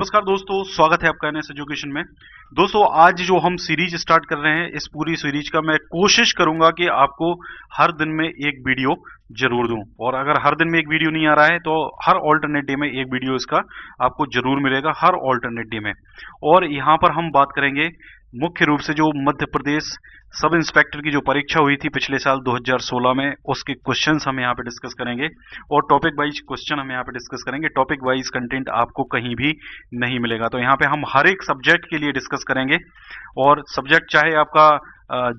नमस्कार दोस्तों, स्वागत है आपका एनएस एजुकेशन में। दोस्तों, आज जो हम सीरीज स्टार्ट कर रहे हैं, इस पूरी सीरीज का मैं कोशिश करूंगा कि आपको हर दिन में एक वीडियो जरूर दूं। और अगर हर दिन में एक वीडियो नहीं आ रहा है तो हर ऑल्टरनेट डे में एक वीडियो इसका आपको जरूर मिलेगा, हर ऑल्टरनेट डे में। और यहाँ पर हम बात करेंगे मुख्य रूप से जो मध्य प्रदेश सब इंस्पेक्टर की जो परीक्षा हुई थी पिछले साल 2016 में, उसके क्वेश्चंस हम यहाँ पे डिस्कस करेंगे और टॉपिक वाइज क्वेश्चन हम यहाँ पे डिस्कस करेंगे। टॉपिक वाइज कंटेंट आपको कहीं भी नहीं मिलेगा, तो यहाँ पे हम हर एक सब्जेक्ट के लिए डिस्कस करेंगे। और सब्जेक्ट चाहे आपका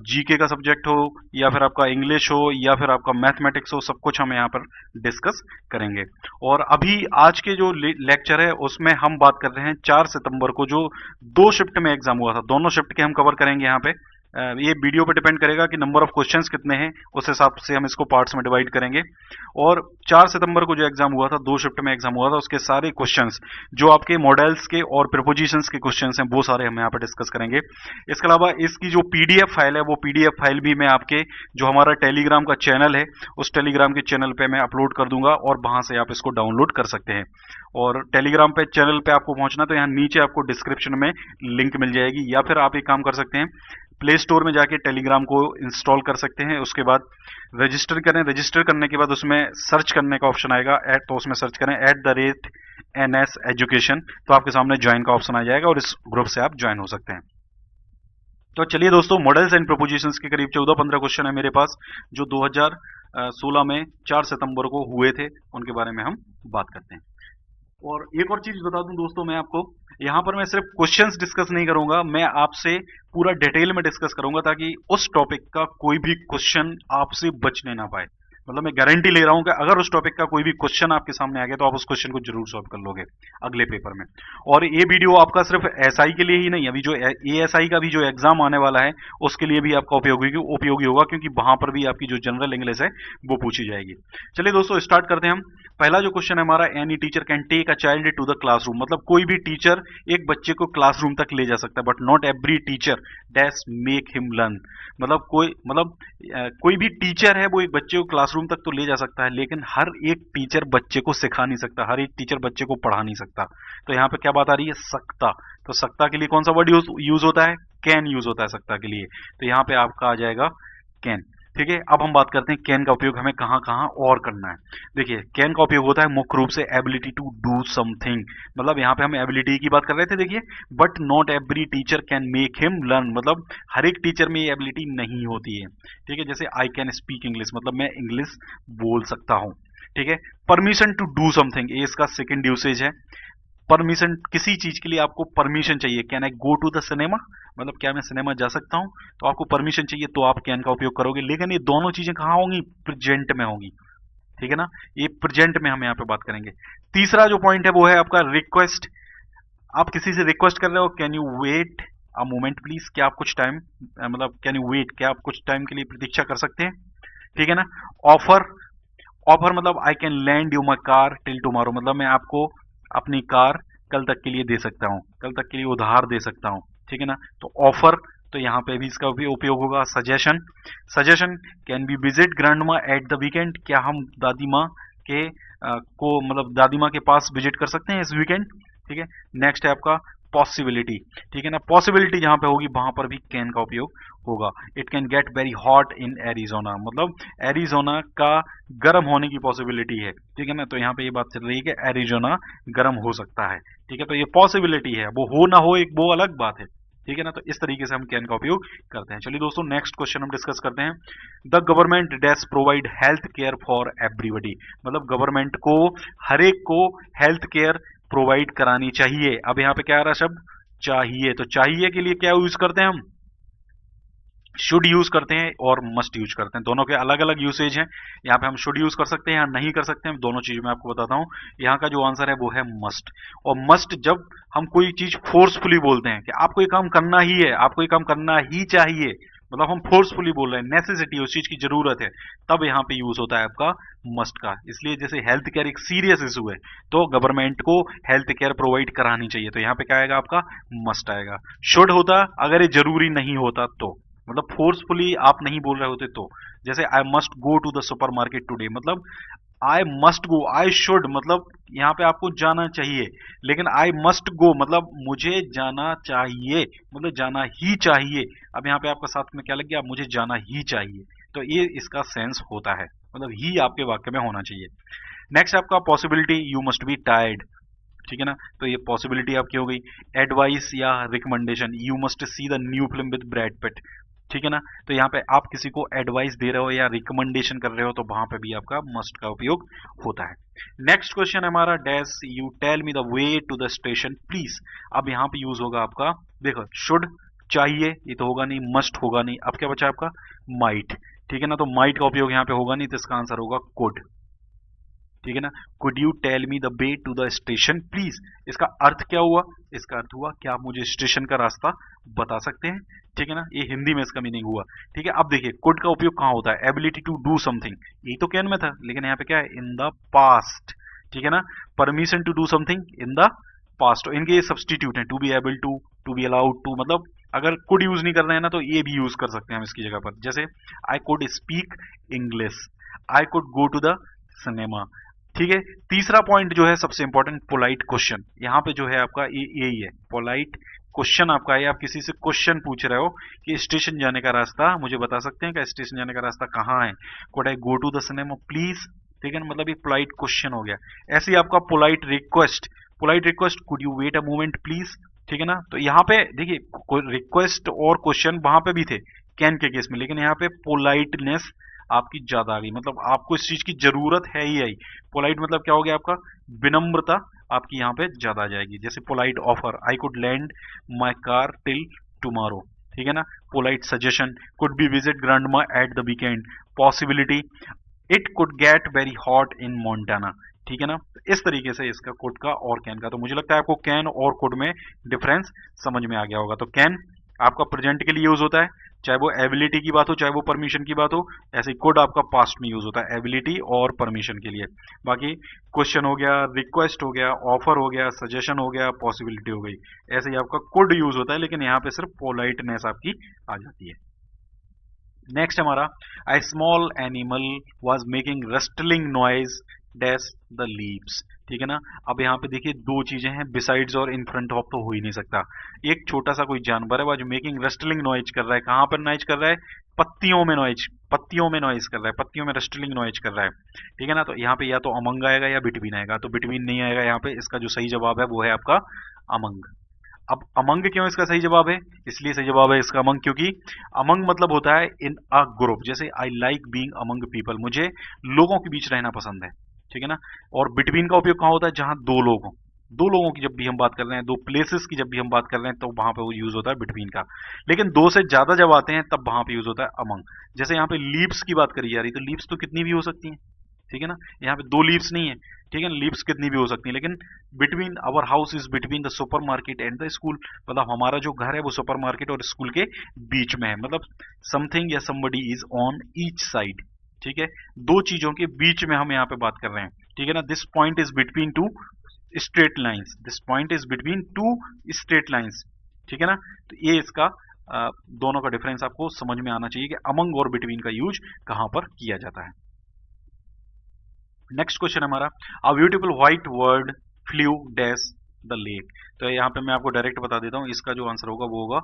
जीके का सब्जेक्ट हो या फिर आपका इंग्लिश हो या फिर आपका मैथमेटिक्स हो, सब कुछ हम यहाँ पर डिस्कस करेंगे। और अभी आज के जो लेक्चर है उसमें हम बात कर रहे हैं 4 सितंबर को जो 2 शिफ्ट में एग्जाम हुआ था, दोनों शिफ्ट के हम कवर करेंगे यहाँ पे। ये वीडियो पे डिपेंड करेगा कि नंबर ऑफ क्वेश्चंस कितने हैं, उस हिसाब से हम इसको पार्ट्स में डिवाइड करेंगे। और 4 सितंबर को जो एग्जाम हुआ था, 2 शिफ्ट में एग्जाम हुआ था, उसके सारे क्वेश्चंस जो आपके मॉडल्स के और प्रीपोजिशंस के क्वेश्चंस हैं, वो सारे हम यहाँ पे डिस्कस करेंगे। इसके अलावा इसकी जो पीडीएफ फाइल है, वो पीडीएफ फाइल भी मैं आपके जो हमारा टेलीग्राम का चैनल है, उस टेलीग्राम के चैनल पे मैं अपलोड कर दूंगा और वहां से आप इसको डाउनलोड कर सकते हैं। और टेलीग्राम पे चैनल पे आपको पहुंचना तो यहाँ नीचे आपको डिस्क्रिप्शन में लिंक मिल जाएगी, या फिर आप एक काम कर सकते हैं, प्ले स्टोर में जाके टेलीग्राम को इंस्टॉल कर सकते हैं। उसके बाद रजिस्टर करें, रजिस्टर करने के बाद उसमें सर्च करने का ऑप्शन आएगा, तो उसमें सर्च करें @NS एजुकेशन, तो आपके सामने ज्वाइन का ऑप्शन आ जाएगा और इस ग्रुप से आप ज्वाइन हो सकते हैं। तो चलिए दोस्तों, मॉडल्स एंड प्रोपोजिशंस के करीब 14-15 क्वेश्चन है मेरे पास जो 2016 में 4 सितंबर को हुए थे, उनके बारे में हम बात करते हैं। और एक और चीज बता दूं दोस्तों, मैं आपको यहाँ पर मैं सिर्फ क्वेश्चंस डिस्कस नहीं करूंगा, मैं आपसे पूरा डिटेल में डिस्कस करूंगा ताकि उस टॉपिक का कोई भी क्वेश्चन आपसे बचने ना पाए। मतलब मैं गारंटी ले रहा हूं कि अगर उस टॉपिक का कोई भी क्वेश्चन आपके सामने आ गया तो आप उस क्वेश्चन को जरूर सॉल्व कर लोगे अगले पेपर में। और ये वीडियो आपका सिर्फ एसआई के लिए ही नहीं, अभी जो एएसआई का भी जो एग्जाम आने वाला है उसके लिए भी आपका उपयोगी होगा, क्योंकि वहां पर भी आपकी जो जनरल इंग्लिश है वो पूछी जाएगी। चलिए दोस्तों, स्टार्ट करते हैं हम। पहला जो क्वेश्चन है हमारा, any teacher can take a child to the classroom, मतलब कोई भी टीचर एक बच्चे को क्लासरूम तक ले जा सकता है, but not every teacher dash make him learn. कोई भी टीचर है वो एक बच्चे को क्लासरूम तक तो ले जा सकता है, लेकिन हर एक टीचर बच्चे को सिखा नहीं सकता, हर एक टीचर बच्चे को पढ़ा नहीं सकता। तो यहाँ पे क्या बात आ रही है, सकता। तो सकता के लिए कौन सा वर्ड यूज होता है, कैन यूज होता है सकता के लिए। तो यहाँ पे आपका आ जाएगा कैन। ठीक है, अब हम बात करते हैं कैन का उपयोग हमें कहां कहां और करना है। देखिए, कैन का उपयोग होता है मुख्य रूप से एबिलिटी टू डू समथिंग, मतलब यहाँ पे हम एबिलिटी की बात कर रहे थे। देखिए, but not every teacher can make him learn, मतलब हर एक टीचर में ये एबिलिटी नहीं होती है। ठीक है, जैसे आई कैन स्पीक इंग्लिश, मतलब मैं इंग्लिश बोल सकता हूं। ठीक है, परमिशन टू डू समथिंग, ये इसका सेकेंड यूसेज है। परमिशन, किसी चीज के लिए आपको परमिशन चाहिए। Can I go to the cinema, मतलब क्या मैं सिनेमा जा सकता हूं, तो आपको परमिशन चाहिए तो आप कैन का उपयोग करोगे। लेकिन ये दोनों चीजें कहां होंगी, प्रेजेंट में होंगी। ठीक है ना, ये प्रेजेंट में हम यहाँ पे बात करेंगे। तीसरा जो पॉइंट है वो है आपका रिक्वेस्ट। आप किसी से रिक्वेस्ट कर रहे हो, can you wait a moment please, क्या आप कुछ टाइम, मतलब कैन यू वेट, क्या आप कुछ टाइम के लिए प्रतीक्षा कर सकते हैं। ठीक है ना। ऑफर, ऑफर मतलब I can land you my car till tomorrow, मतलब मैं आपको अपनी कार कल तक के लिए दे सकता हूं, कल तक के लिए उधार दे सकता हूं। ठीक है ना, तो ऑफर, तो यहां पे भी इसका भी उपयोग होगा। Suggestion, suggestion can be visit grandma at the weekend, क्या हम दादी माँ के को मतलब दादी माँ के पास विजिट कर सकते हैं इस वीकेंड। ठीक है, नेक्स्ट है आपका पॉसिबिलिटी। ठीक है ना, पॉसिबिलिटी जहां पे होगी वहां पर भी कैन का उपयोग होगा। It can get very hot in Arizona, मतलब एरिजोना का गर्म होने की पॉसिबिलिटी है। ठीक है ना, तो यहाँ पे ये बात चल रही है कि एरिजोना गर्म हो सकता है। ठीक है, तो ये पॉसिबिलिटी है, वो हो ना हो एक वो अलग बात है। ठीक है ना, तो इस तरीके से हम कैन का उपयोग करते हैं। चलिए दोस्तों, नेक्स्ट क्वेश्चन हम डिस्कस करते हैं। The government dash provide health care for everybody, मतलब गवर्नमेंट को हर एक को हेल्थ केयर प्रोवाइड करानी चाहिए। अब यहाँ पे क्या आ रहा है शब्द, चाहिए। तो चाहिए के लिए क्या यूज करते हैं हम, शुड यूज करते हैं और मस्ट यूज करते हैं। दोनों के अलग अलग यूसेज हैं। यहाँ पे हम शुड यूज कर सकते हैं या नहीं कर सकते हैं, दोनों चीज मैं आपको बताता हूं। यहाँ का जो आंसर है वो है मस्ट। और मस्ट जब हम कोई चीज फोर्सफुली बोलते हैं कि आपको ये काम करना ही है, आपको ये काम करना ही चाहिए, मतलब हम फोर्सफुली बोल रहे हैं, नेसेसिटी, उस चीज की जरूरत है, तब यहाँ पे यूज होता है आपका मस्ट का। इसलिए जैसे हेल्थ केयर एक सीरियस इशू है तो गवर्नमेंट को हेल्थ केयर प्रोवाइड करानी चाहिए, तो यहाँ पे क्या आएगा आपका, मस्ट आएगा। शुड होता अगर ये जरूरी नहीं होता तो, मतलब फोर्सफुली आप नहीं बोल रहे होते तो, जैसे I must go to the supermarket today, मतलब I must go, I should मतलब यहाँ पे आपको जाना चाहिए, लेकिन आई मस्ट गो मतलब मुझे जाना चाहिए, मतलब जाना ही चाहिए। अब यहाँ पे आपका साथ में क्या लग गया, मुझे जाना ही चाहिए, तो ये इसका सेंस होता है, मतलब ही आपके वाक्य में होना चाहिए। नेक्स्ट आपका possibility, you must be tired, ठीक है ना, तो ये पॉसिबिलिटी आपकी हो गई। एडवाइस या recommendation, you must see the new film with Brad Pitt, ठीक है ना, तो यहाँ पे आप किसी को एडवाइस दे रहे हो या रिकमेंडेशन कर रहे हो तो वहां पे भी आपका मस्ट का उपयोग होता है। नेक्स्ट क्वेश्चन है हमारा, dash you tell me the way to the station please. अब यहाँ पे यूज होगा आपका, देखो शुड चाहिए, ये तो होगा नहीं, मस्ट होगा नहीं, अब क्या बचा आपका माइट, ठीक है ना, तो माइट का उपयोग यहाँ पे होगा नहीं, तो इसका आंसर होगा कुड, ठीक है ना। Could you tell me the way to the station please, इसका अर्थ क्या हुआ, इसका अर्थ हुआ क्या आप मुझे स्टेशन का रास्ता बता सकते हैं, ठीक है ना, ये हिंदी में इसका मीनिंग हुआ, ठीक है। अब देखिए कुड का उपयोग कहां होता है, एबिलिटी टू डू समथिंग, यही तो कैन में था, लेकिन यहाँ पे क्या है, इन द पास्ट, ठीक है ना, permission to do something in the past, इनके ये सब्सटीट्यूट है, to be able to be allowed to, मतलब अगर कुड यूज नहीं कर रहे हैं ना तो ये भी यूज कर सकते हैं हम इसकी जगह पर, जैसे I could speak English, I could go to the cinema, ठीक है। तीसरा पॉइंट जो है सबसे इंपॉर्टेंट, पोलाइट क्वेश्चन, यहाँ पे जो है आपका यही है, पोलाइट क्वेश्चन आपका है, आप किसी से क्वेश्चन पूछ रहे हो कि स्टेशन जाने का रास्ता मुझे बता सकते हैं क्या, स्टेशन जाने का रास्ता कहाँ है, could I go to the cinema please, ठीक है ना, मतलब ये पोलाइट क्वेश्चन हो गया। ऐसे ही आपका polite request, could you wait a moment please, ठीक है ना, तो यहाँ पे देखिए रिक्वेस्ट और क्वेश्चन वहां पे भी थे कैन के केस में, लेकिन यहाँ पे पोलाइटनेस आपकी ज्यादा आ गई, मतलब आपको इस चीज की जरूरत है ही आई। पोलाइट मतलब क्या हो गया आपका, विनम्रता आपकी यहाँ पे ज्यादा आ जाएगी, जैसे polite offer, I could land my car till tomorrow, ठीक है ना। Polite suggestion, could be visit grandma at the weekend, possibility, it could get very hot in Montana, ठीक है ना। इस तरीके से इसका कुड का और कैन का, तो मुझे लगता है आपको कैन और कुड में डिफरेंस समझ में आ गया होगा। तो कैन आपका प्रेजेंट के लिए यूज होता है, चाहे वो एबिलिटी की बात हो चाहे वो परमिशन की बात हो, ऐसे ही कुड आपका पास्ट में यूज होता है एबिलिटी और परमिशन के लिए। बाकी क्वेश्चन हो गया, रिक्वेस्ट हो गया, ऑफर हो गया, सजेशन हो गया, पॉसिबिलिटी हो गई, ऐसे ही आपका कुड यूज होता है, लेकिन यहाँ पे सिर्फ पोलाइटनेस आपकी आ जाती है। नेक्स्ट हमारा, a small animal was making rustling noise dash the leaves, ठीक है ना। अब यहाँ पे देखिए दो चीजें हैं, बिसाइड्स और इन फ्रंट ऑफ तो हो ही नहीं सकता। एक छोटा सा कोई जानवर है वह जो मेकिंग रस्टलिंग नॉइज कर रहा है, कहां पर नॉइज कर रहा है, पत्तियों में नॉइज कर रहा है, पत्तियों में रस्टलिंग नॉइज कर रहा है, ठीक है ना। तो यहाँ पे या तो अमंग आएगा या बिटवीन आएगा, तो बिटवीन नहीं आएगा यहाँ पे, इसका जो सही जवाब है वो है आपका अमंग। अब अमंग क्यों इसका सही जवाब है, इसलिए सही जवाब है इसका अमंग, क्योंकि अमंग मतलब होता है इन अ ग्रुप, जैसे I like being among people, मुझे लोगों के बीच रहना पसंद है, ठीक है ना। और बिटवीन का उपयोग कहाँ होता है, जहां दो लोग हों, दो लोगों की जब भी हम बात कर रहे हैं, दो प्लेसेस की जब भी हम बात कर रहे हैं, तो वहां पे वो यूज होता है बिटवीन का। लेकिन दो से ज्यादा जब आते हैं तब वहां पे यूज होता है अमंग। जैसे यहाँ पे लीव्स की बात करी जा रही, तो लीव्स तो कितनी भी हो सकती हैं, ठीक है ना, यहाँ पे दो लीव्स नहीं है, ठीक है, लीव्स कितनी भी हो सकती है, लेकिन between our house is between the supermarket and the school, मतलब हमारा जो घर है वो सुपर मार्केट और स्कूल के बीच में है, मतलब समथिंग या somebody is on each side, ठीक है, दो चीजों के बीच में हम यहाँ पे बात कर रहे हैं, ठीक है ना। This point is between two straight lines, this point is between two straight lines, ठीक है ना। तो ये इसका दोनों का डिफरेंस आपको समझ में आना चाहिए कि अमंग और बिटवीन का यूज कहां पर किया जाता है। नेक्स्ट क्वेश्चन हमारा, a beautiful white bird flu dash the lake, तो यहाँ पे मैं आपको डायरेक्ट बता देता हूँ, इसका जो आंसर होगा वो होगा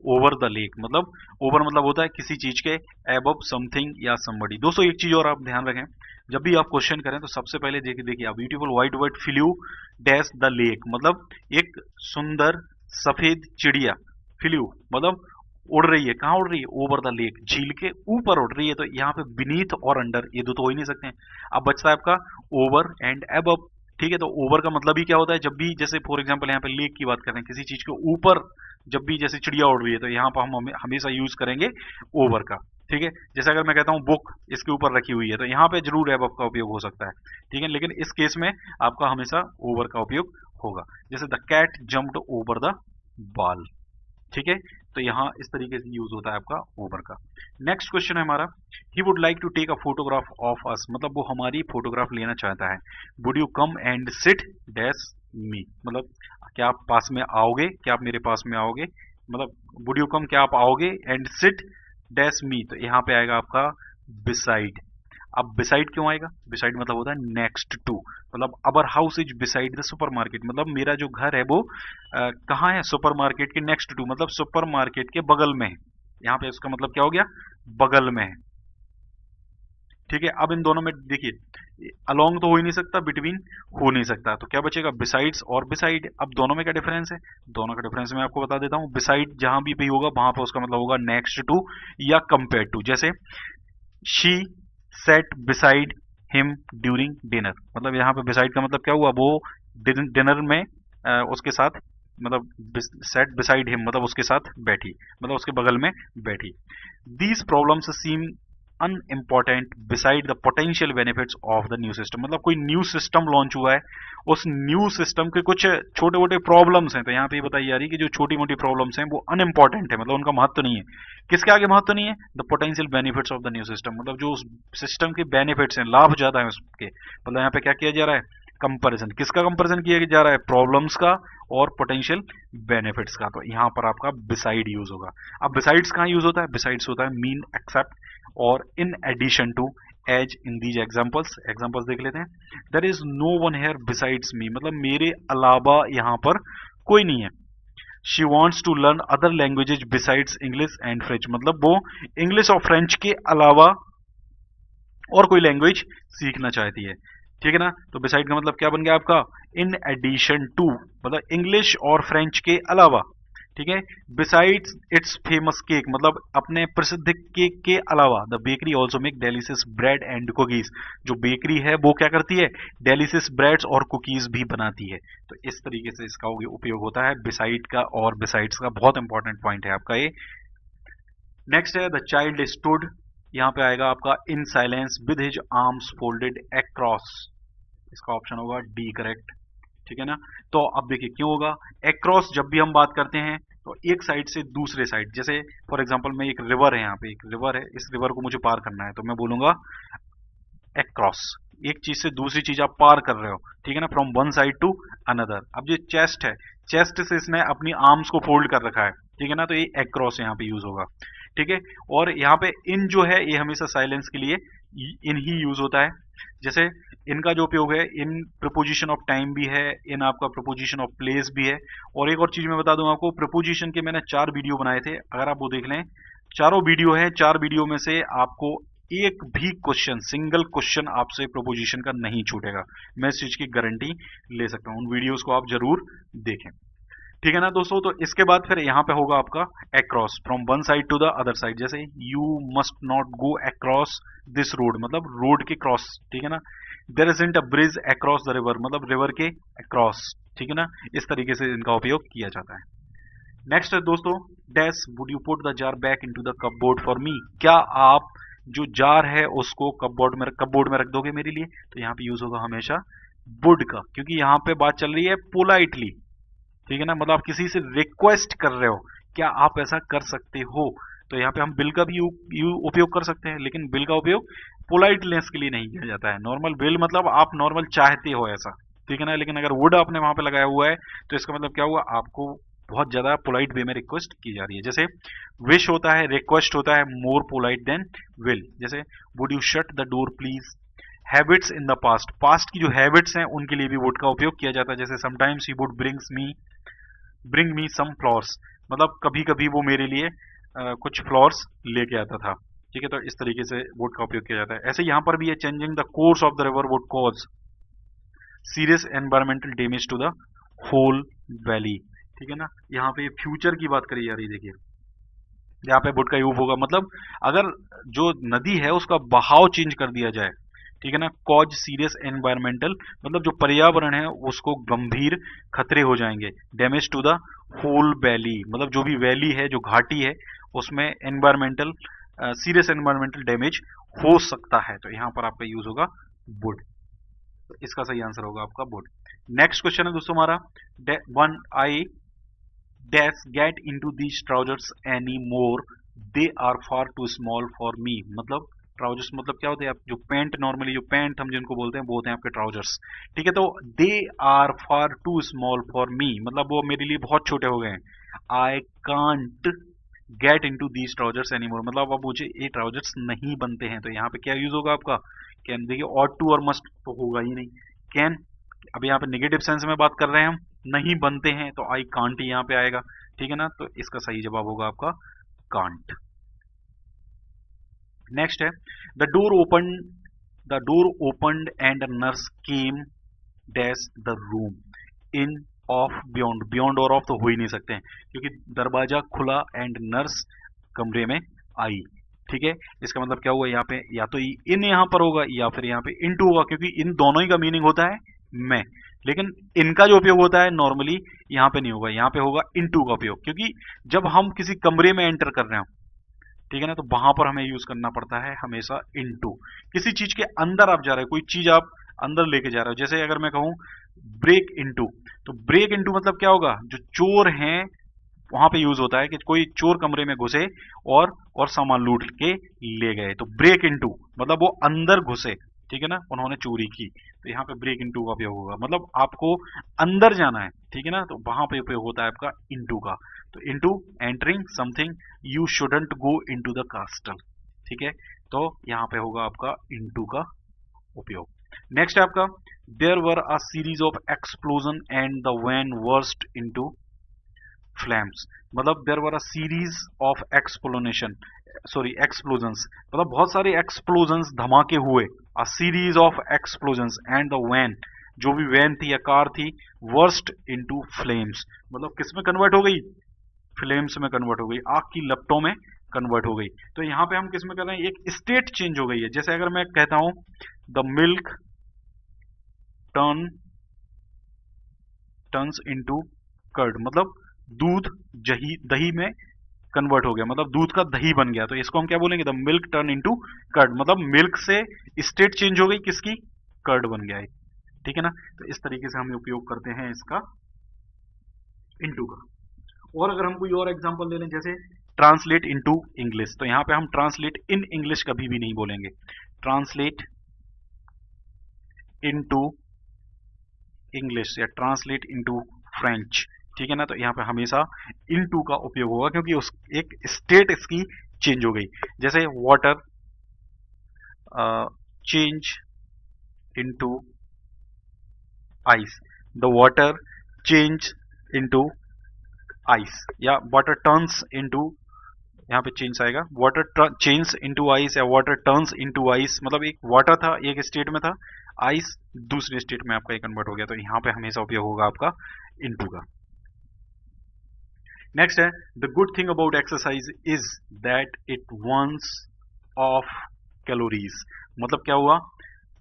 ओवर द लेक, मतलब ओवर मतलब होता है किसी चीज के एबव समथिंग या समबडी। दोस्तों एक चीज और आप ध्यान रखें, जब भी आप क्वेश्चन करें तो सबसे पहले देखिए beautiful white bird flu dash the lake, मतलब एक सुंदर सफेद चिड़िया, फ्लू मतलब उड़ रही है, कहाँ उड़ रही है, ओवर द लेक, झील के ऊपर उड़ रही है, तो यहाँ पे बीनीथ और अंडर ये दो तो हो ही नहीं सकते हैं। अब बचता है आपका ओवर एंड अबव, ठीक है, तो ओवर का मतलब ही क्या होता है, जब भी जैसे फॉर एग्जांपल यहाँ पे लेक की बात करें, किसी चीज के ऊपर जब भी जैसे चिड़िया उड़ रही है, तो यहाँ पर हम हमेशा यूज करेंगे ओवर का, ठीक है। जैसे अगर मैं कहता हूँ बुक इसके ऊपर रखी हुई है, तो यहाँ पे जरूर अबव का उपयोग हो सकता है, ठीक है, लेकिन इस केस में आपका हमेशा ओवर का उपयोग होगा, जैसे the cat jumped over the ball, ठीक है, तो यहां इस तरीके से यूज होता है आपका ओवर का। नेक्स्ट क्वेश्चन है हमारा, he would like to take a photograph of us, मतलब वो हमारी फोटोग्राफ लेना चाहता है, would you come and sit dash me, मतलब क्या आप पास में आओगे, क्या आप मेरे पास में आओगे, मतलब वुड यू कम क्या आप आओगे, एंड सिट डैश मी, तो यहाँ पे आएगा आपका बिसाइड। अब बिसाइड क्यों आएगा? बिसाइड मतलब होता है नेक्स्ट टू, मतलब अवर house is beside the supermarket, मतलब मेरा जो घर है वो कहाँ है? सुपरमार्केट के नेक्स्ट टू, मतलब सुपरमार्केट के बगल में है। यहाँ पे इसका मतलब क्या हो गया? बगल में है। ठीक है, अब इन दोनों में देखिए, अलोंग तो हो ही नहीं सकता, बिटवीन हो नहीं सकता, तो क्या बचेगा? बिसाइड्स और बिसाइड। अब दोनों में क्या डिफरेंस है? दोनों का डिफरेंस मैं आपको बता देता हूँ। बिसाइड जहां भी होगा वहां पर उसका मतलब होगा नेक्स्ट टू या कंपेयर टू। जैसे she said beside him during dinner, मतलब यहाँ पे बिसाइड का मतलब क्या हुआ? वो डिनर में उसके साथ, मतलब सेट बिसाइड हिम मतलब उसके साथ बैठी, मतलब उसके बगल में बैठी। These problems seem unimportant beside the potential benefits of the new system, मतलब कोई न्यू सिस्टम लॉन्च हुआ है, उस न्यू सिस्टम के कुछ छोटे मोटे प्रॉब्लम्स हैं, तो यहाँ पे ये बताई जा रही है कि जो छोटी मोटी प्रॉब्लम्स हैं वो अनइम्पॉर्टेंट है, मतलब उनका महत्व नहीं है। किसके आगे महत्व नहीं है? The potential benefits of the new system, मतलब जो उस सिस्टम के बेनिफिट्स हैं, लाभ ज्यादा है उसके, मतलब यहाँ पे क्या किया जा रहा है? कंपैरिजन। किसका कंपैरिजन किया जा रहा है? प्रॉब्लम्स का और पोटेंशियल बेनिफिट्स का, तो यहाँ पर आपका बिसाइड यूज होगा। अब बिसाइड्स कहाँ यूज होता है? बिसाइड्स होता है मीन, एक्सेप्ट और in addition to, as in these examples देख लेते हैं। There is no one here besides me, मतलब मेरे अलावा यहाँ पर कोई नहीं है। She wants to learn other languages besides English and French, मतलब वो इंग्लिश और फ्रेंच के अलावा और कोई लैंग्वेज सीखना चाहती है। ठीक है ना, तो बिसाइड का मतलब क्या बन गया आपका? इन एडिशन टू, मतलब इंग्लिश और फ्रेंच के अलावा। ठीक है, बिसाइड्स इट्स फेमस केक, मतलब अपने प्रसिद्ध केक के अलावा। The bakery also make delicious bread and cookies, जो बेकरी है वो क्या करती है? डेलिशियस ब्रेड्स और कुकीज भी बनाती है। तो इस तरीके से इसका उपयोग होता है बिसाइड का और बिसाइड्स का, बहुत इंपॉर्टेंट पॉइंट है आपका ये। नेक्स्ट है द चाइल्ड स्टूड, यहाँ पे आएगा आपका in silence with his arms folded across, इसका ऑप्शन होगा डी करेक्ट। ठीक है ना, तो अब देखिए क्यों होगा अक्रॉस? जब भी हम बात करते हैं तो एक साइड से दूसरे साइड, जैसे फॉर एग्जांपल में एक रिवर है, यहाँ पे एक रिवर है, इस रिवर को मुझे पार करना है, तो मैं बोलूंगा अक्रॉस। एक चीज से दूसरी चीज आप पार कर रहे हो, ठीक है ना, from one side to another. अब ये चेस्ट है, चेस्ट से इसने अपनी आर्म्स को फोल्ड कर रखा है, ठीक है ना, तो ये अक्रॉस यहाँ पे यूज होगा। ठीक है, और यहाँ पे इन जो है ये हमेशा साइलेंस के लिए इन ही यूज होता है। जैसे इनका जो उपयोग है, इन प्रपोजिशन ऑफ टाइम भी है, इन आपका प्रपोजिशन ऑफ प्लेस भी है। और एक और चीज मैं बता दूं आपको, प्रपोजिशन के मैंने 4 वीडियो बनाए थे, अगर आप वो देख लें, चारों वीडियो है, 4 वीडियो में से आपको एक भी क्वेश्चन, सिंगल क्वेश्चन आपसे प्रपोजिशन का नहीं छूटेगा, मैं इस चीज की गारंटी ले सकता हूं। उन वीडियोस को आप जरूर देखें। ठीक है ना दोस्तों, तो इसके बाद फिर यहाँ पे होगा आपका across, from one side to the other side. जैसे you must not go across this road, मतलब रोड के क्रॉस, ठीक है ना। There isn't a bridge across the river, मतलब रिवर के अक्रॉस, ठीक है ना। इस तरीके से इनका उपयोग किया जाता है। नेक्स्ट है दोस्तों, dash would you put the jar back into the cupboard for me, क्या आप जो जार है उसको कपबोर्ड में रख दोगे मेरे लिए? तो यहाँ पे यूज होगा हमेशा वुड का, क्योंकि यहाँ पे बात चल रही है पोलाइटली, ठीक है ना, मतलब आप किसी से रिक्वेस्ट कर रहे हो, क्या आप ऐसा कर सकते हो? तो यहाँ पे हम बिल का भी उपयोग कर सकते हैं, लेकिन बिल का उपयोग पोलाइटनेस के लिए नहीं किया जाता है। नॉर्मल बिल मतलब आप नॉर्मल चाहते हो ऐसा, ठीक है ना, लेकिन अगर वुड आपने वहां पे लगाया हुआ है तो इसका मतलब क्या हुआ? आपको बहुत ज्यादा पोलाइट वे में रिक्वेस्ट की जा रही है। जैसे विश होता है, रिक्वेस्ट होता है मोर पोलाइट देन विल। जैसे would you shut the door please. Habits in the past, past की जो हैबिट्स हैं उनके लिए भी वुड का उपयोग किया जाता है। जैसे sometimes he would bring me some flowers, मतलब कभी कभी वो मेरे लिए कुछ फ्लावर्स लेके आता था। ठीक है, तो इस तरीके से वुड का उपयोग किया जाता है। ऐसे यहाँ पर भी है, changing the course of the river would cause serious environmental damage to the whole valley. ठीक है ना, यहाँ पे फ्यूचर की बात करी जा रही है। देखिए यहाँ पे वुड का यूज होगा, मतलब अगर जो नदी है उसका बहाव चेंज कर दिया जाए, ठीक है ना, कॉज सीरियस एनवायरमेंटल, मतलब जो पर्यावरण है उसको गंभीर खतरे हो जाएंगे। Damage to the whole valley, मतलब जो भी वैली है, जो घाटी है, उसमें एनवायरमेंटल सीरियस एनवायरमेंटल डैमेज हो सकता है। तो यहाँ पर आपका यूज होगा वुड, तो इसका सही आंसर होगा आपका वुड। नेक्स्ट क्वेश्चन है दोस्तों हमारा, one I dash get into these trousers any more, they are far too small for me, मतलब ट्राउजर्स मतलब क्या होते हैं? आप जो पैंट, नॉर्मली जो पैंट हम जिनको बोलते हैं वो होते हैं आपके ट्राउजर्स। ठीक है, तो they are far too small for me, मतलब वो मेरे लिए बहुत छोटे हो गए हैं। I can't get into these trousers anymore, मतलब अब मुझे ये ट्राउजर्स नहीं बनते हैं, तो यहाँ पे क्या यूज होगा आपका, कैन। देखिए ऑट टू और मस्ट तो होगा ही नहीं, कैन। अब यहाँ पे नेगेटिव सेंस में बात कर रहे हैं हम, नहीं बनते हैं तो आई कांट यहाँ पे आएगा, ठीक है ना। तो इसका सही जवाब होगा आपका कांट। नेक्स्ट है the door opened and nurse came dash the room in of beyond. Beyond और ऑफ तो हो ही नहीं सकते हैं, क्योंकि दरवाजा खुला एंड नर्स कमरे में आई, ठीक है। इसका मतलब क्या हुआ, यहाँ पे या तो इन यहाँ पर होगा या फिर यहाँ पे इनटू होगा, क्योंकि इन दोनों ही का मीनिंग होता है मैं, लेकिन इनका जो उपयोग होता है नॉर्मली यहाँ पे नहीं होगा, यहाँ पे होगा इनटू का उपयोग, क्योंकि जब हम किसी कमरे में एंटर कर रहे हो, ठीक है ना, तो वहां पर हमें यूज करना पड़ता है हमेशा इनटू। किसी चीज के अंदर आप जा रहे हो, कोई चीज आप अंदर लेके जा रहे हो, जैसे अगर मैं कहूं ब्रेक इनटू, तो ब्रेक इनटू मतलब क्या होगा, जो चोर हैं वहां पे यूज होता है कि कोई चोर कमरे में घुसे और सामान लूट के ले गए, तो ब्रेक इनटू मतलब वो अंदर घुसे, ठीक है ना, उन्होंने चोरी की, तो यहाँ पे ब्रेक इनटू का उपयोग होगा, मतलब आपको अंदर जाना है, ठीक है ना, तो वहां पे उपयोग होता है आपका इनटू का। तो into entering something, you shouldn't go into the कास्टल, ठीक है, तो यहाँ पे होगा आपका इनटू का उपयोग। नेक्स्ट है आपका there were a series of explosion and the van burst into flames, मतलब there were a series of explosions, मतलब बहुत सारे एक्सप्लोजन्स धमाके हुए, a series of explosions and the van, जो भी वैन थी या कार थी, वर्स्ट इनटू फ्लेम्स, मतलब किस में कन्वर्ट हो गई, फ्लेम्स में कन्वर्ट हो गई, आग की लपटों में कन्वर्ट हो गई। तो यहां पे हम किस में कर रहे हैं, एक स्टेट चेंज हो गई है। जैसे अगर मैं कहता हूं the milk turns into curd, मतलब दूध दही में कन्वर्ट हो गया, मतलब दूध का दही बन गया, तो इसको हम क्या बोलेंगे, the milk turn into curd, मतलब मिल्क से स्टेट चेंज हो गई, किसकी, कर्ड बन गया है, ठीक है ना। तो इस तरीके से हम उपयोग करते हैं इसका इनटू का। और अगर हम कोई और एग्जांपल ले लें, जैसे ट्रांसलेट इनटू इंग्लिश, तो यहां पे हम ट्रांसलेट इन इंग्लिश कभी भी नहीं बोलेंगे, ट्रांसलेट इनटू इंग्लिश या ट्रांसलेट इनटू फ्रेंच, ठीक है ना। तो यहाँ पे हमेशा इनटू का उपयोग होगा, क्योंकि उस एक स्टेट इसकी चेंज हो गई। जैसे water change into ice, the water change into ice, या वाटर टर्न्स इनटू, यहाँ पे चेंज आएगा, वाटर चेंज इनटू आइस या वाटर टर्न्स इनटू आइस, मतलब एक वाटर था एक स्टेट में था, आइस दूसरे स्टेट में आपका कन्वर्ट हो गया, तो यहाँ पे हमेशा उपयोग होगा आपका इनटू का। नेक्स्ट है the good thing about exercise is that it varnas of calories, मतलब क्या हुआ,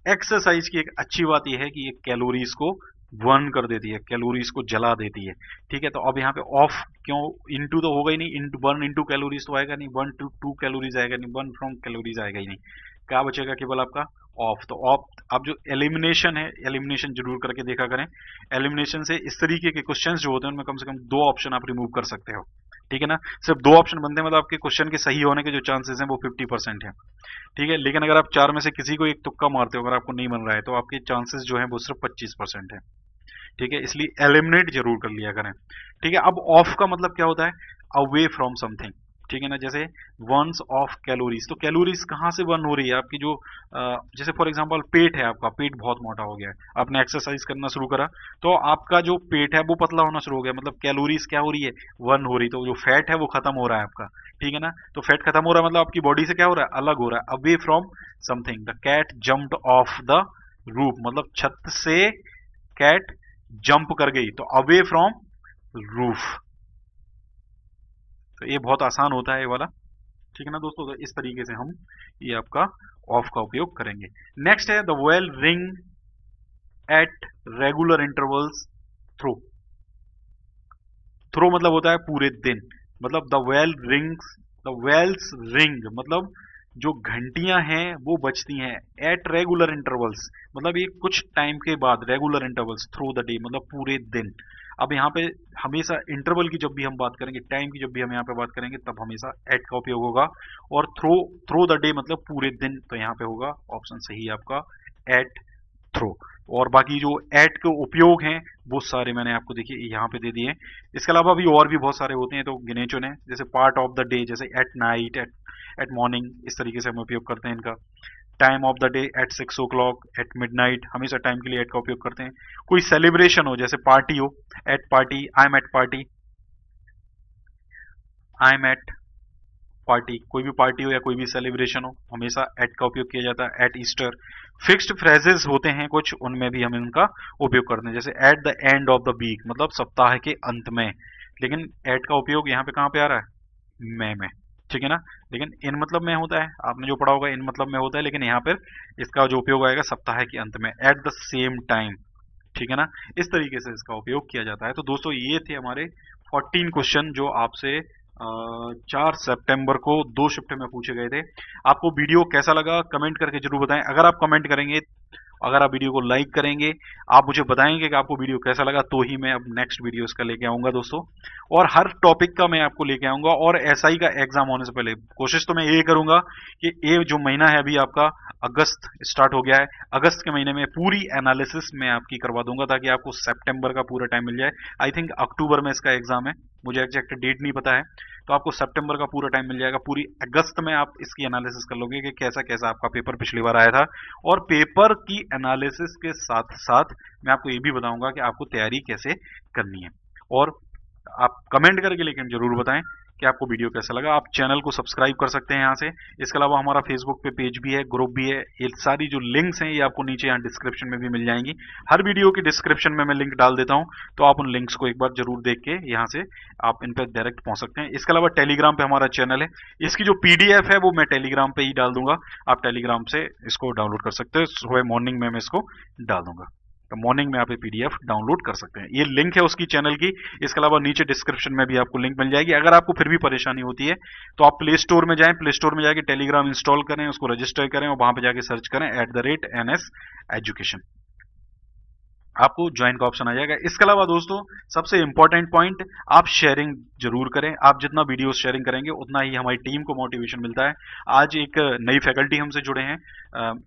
एक्सरसाइज की एक अच्छी बात यह है कि ये कैलोरीज को बर्न कर देती है, कैलोरीज को जला देती है, ठीक है। तो अब यहाँ पे ऑफ क्यों, इनटू तो होगा ही नहीं, इनटू बर्न इनटू कैलोरीज तो आएगा नहीं, बर्न टू कैलोरीज आएगा नहीं, बर्न फ्रॉम कैलोरीज आएगा ही नहीं, क्या बचेगा केवल आपका ऑफ। तो ऑफ, अब जो एलिमिनेशन है, एलिमिनेशन जरूर करके देखा करें, एलिमिनेशन से इस तरीके के क्वेश्चन जो होते हैं उनमें कम से कम 2 ऑप्शन आप रिमूव कर सकते हो, ठीक है ना। सिर्फ 2 ऑप्शन बनते हैं, मतलब आपके क्वेश्चन के सही होने के जो चांसेस हैं वो 50% है, ठीक है। लेकिन अगर आप 4 में से किसी को एक तुक्का मारते हो, अगर आपको नहीं बन रहा है, तो आपके चांसेस जो है वो सिर्फ 25% है, ठीक है। इसलिए एलिमिनेट जरूर कर लिया करें, ठीक है। अब ऑफ का मतलब क्या होता है, अवे फ्रॉम समथिंग, ठीक है ना। जैसे वंस ऑफ कैलोरीज, तो कैलोरीज कहां से बर्न हो रही है, आपकी जो जैसे फॉर एग्जांपल पेट है, आपका पेट बहुत मोटा हो गया है, आपने एक्सरसाइज करना शुरू करा, तो आपका जो पेट है वो पतला होना शुरू हो गया, मतलब कैलोरीज क्या हो रही है, बर्न हो रही, तो जो फैट है वो खत्म हो रहा है आपका, ठीक है ना। तो फैट खत्म हो रहा है मतलब आपकी बॉडी से क्या हो रहा है, अलग हो रहा है, away from something. The cat jumped off the roof, मतलब छत से कैट जंप कर गई, तो अवे फ्रॉम रूफ, तो ये बहुत आसान होता है ये वाला, ठीक है ना दोस्तों। तो इस तरीके से हम ये आपका ऑफ का उपयोग करेंगे। नेक्स्ट है the well ring at regular intervals throw, throw मतलब होता है पूरे दिन, मतलब द वेल्स रिंग मतलब जो घंटियां हैं वो बजती हैं, एट रेगुलर इंटरवल्स मतलब ये कुछ टाइम के बाद, regular intervals through the day मतलब पूरे दिन। अब यहाँ पे हमेशा इंटरवल की जब भी हम बात करेंगे, टाइम की जब भी हम यहाँ पे बात करेंगे, तब हमेशा एट का उपयोग होगा, और थ्रो द डे मतलब पूरे दिन, तो यहाँ पे होगा ऑप्शन सही है आपका एट थ्रो। और बाकी जो एट के उपयोग हैं वो सारे मैंने आपको देखिए यहाँ पे दे दिए हैं। इसके अलावा भी और भी बहुत सारे होते हैं, तो गिने चुने, जैसे पार्ट ऑफ द डे, जैसे एट नाइट, एट मॉर्निंग, इस तरीके से हम उपयोग करते हैं इनका। Time of the day at 6 o'clock, at midnight, हमेशा टाइम के लिए एट का उपयोग करते हैं। कोई सेलिब्रेशन हो, जैसे पार्टी हो, at party, I am at party, I am at party. कोई भी पार्टी हो या कोई भी सेलिब्रेशन हो, हमेशा एट का उपयोग किया जाता है। Eight Easter. फिक्स्ड फ्रेजेस होते हैं कुछ, उनमें भी हम इनका उपयोग करते हैं, जैसे at the end of the week, मतलब सप्ताह के अंत में। लेकिन एट का उपयोग यहाँ पे कहाँ पे आ रहा है? में। ठीक है ना। लेकिन इन मतलब में होता है, आपने जो पढ़ा होगा इन मतलब में होता है, लेकिन यहाँ पर इसका जो उपयोग आएगा सप्ताह के अंत में, एट द सेम टाइम। ठीक है ना। इस तरीके से इसका उपयोग किया जाता है। तो दोस्तों ये थे हमारे 14 क्वेश्चन जो आपसे 4 सितंबर को 2 शिफ्ट में पूछे गए थे। आपको वीडियो कैसा लगा कमेंट करके जरूर बताएं। अगर आप कमेंट करेंगे, अगर आप वीडियो को लाइक करेंगे, आप मुझे बताएंगे कि आपको वीडियो कैसा लगा, तो ही मैं अब नेक्स्ट वीडियो इसका लेके आऊंगा दोस्तों। और हर टॉपिक का मैं आपको लेके आऊंगा। और एसआई का एग्जाम होने से पहले कोशिश तो मैं ये करूंगा कि ये जो महीना है अभी आपका अगस्त स्टार्ट हो गया है, अगस्त के महीने में पूरी एनालिसिस मैं आपकी करवा दूंगा, ताकि आपको सितंबर का पूरा टाइम मिल जाए। आई थिंक अक्टूबर में इसका एग्जाम है, मुझे एग्जैक्ट डेट नहीं पता है। तो आपको सितंबर का पूरा टाइम मिल जाएगा, पूरी अगस्त में आप इसकी एनालिसिस कर लोगे कि कैसा कैसा आपका पेपर पिछली बार आया था। और पेपर की एनालिसिस के साथ साथ मैं आपको ये भी बताऊंगा कि आपको तैयारी कैसे करनी है। और आप कमेंट करके लेकिन जरूर बताएं कि आपको वीडियो कैसा लगा। आप चैनल को सब्सक्राइब कर सकते हैं यहाँ से। इसके अलावा हमारा फेसबुक पे पेज भी है, ग्रुप भी है। ये सारी जो लिंक्स हैं ये आपको नीचे यहाँ डिस्क्रिप्शन में भी मिल जाएंगी। हर वीडियो की डिस्क्रिप्शन में मैं लिंक डाल देता हूँ, तो आप उन लिंक्स को एक बार जरूर देख के यहाँ से आप इन पर डायरेक्ट पहुंच सकते हैं। इसके अलावा टेलीग्राम पे हमारा चैनल है, इसकी जो पीडीएफ है वो मैं टेलीग्राम पे ही डाल दूंगा। आप टेलीग्राम से इसको डाउनलोड कर सकते हैं, सुबह मॉर्निंग में मैं इसको डाल दूंगा। तो मॉर्निंग में आप ये पीडीएफ डाउनलोड कर सकते हैं। ये लिंक है उसकी चैनल की। इसके अलावा नीचे डिस्क्रिप्शन में भी आपको लिंक मिल जाएगी। अगर आपको फिर भी परेशानी होती है तो आप प्ले स्टोर में जाएं, प्ले स्टोर में जाके टेलीग्राम इंस्टॉल करें, उसको रजिस्टर करें और वहां पे जाके सर्च करें @NS एजुकेशन, आपको ज्वाइन का ऑप्शन आ जाएगा। इसके अलावा दोस्तों सबसे इंपॉर्टेंट पॉइंट, आप शेयरिंग जरूर करें। आप जितना वीडियो शेयरिंग करेंगे उतना ही हमारी टीम को मोटिवेशन मिलता है। आज एक नई फैकल्टी हमसे जुड़े हैं,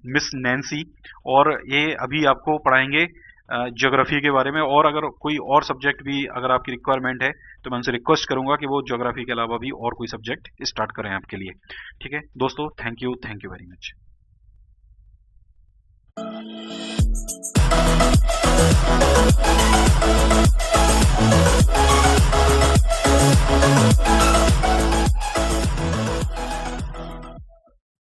मिस नैन्सी, और ये अभी आपको पढ़ाएंगे ज्योग्राफी के बारे में। और अगर कोई और सब्जेक्ट भी अगर आपकी रिक्वायरमेंट है तो मैं उनसे रिक्वेस्ट करूंगा कि वो ज्योग्राफी के अलावा भी और कोई सब्जेक्ट स्टार्ट करें आपके लिए। ठीक है दोस्तों, थैंक यू वेरी मच।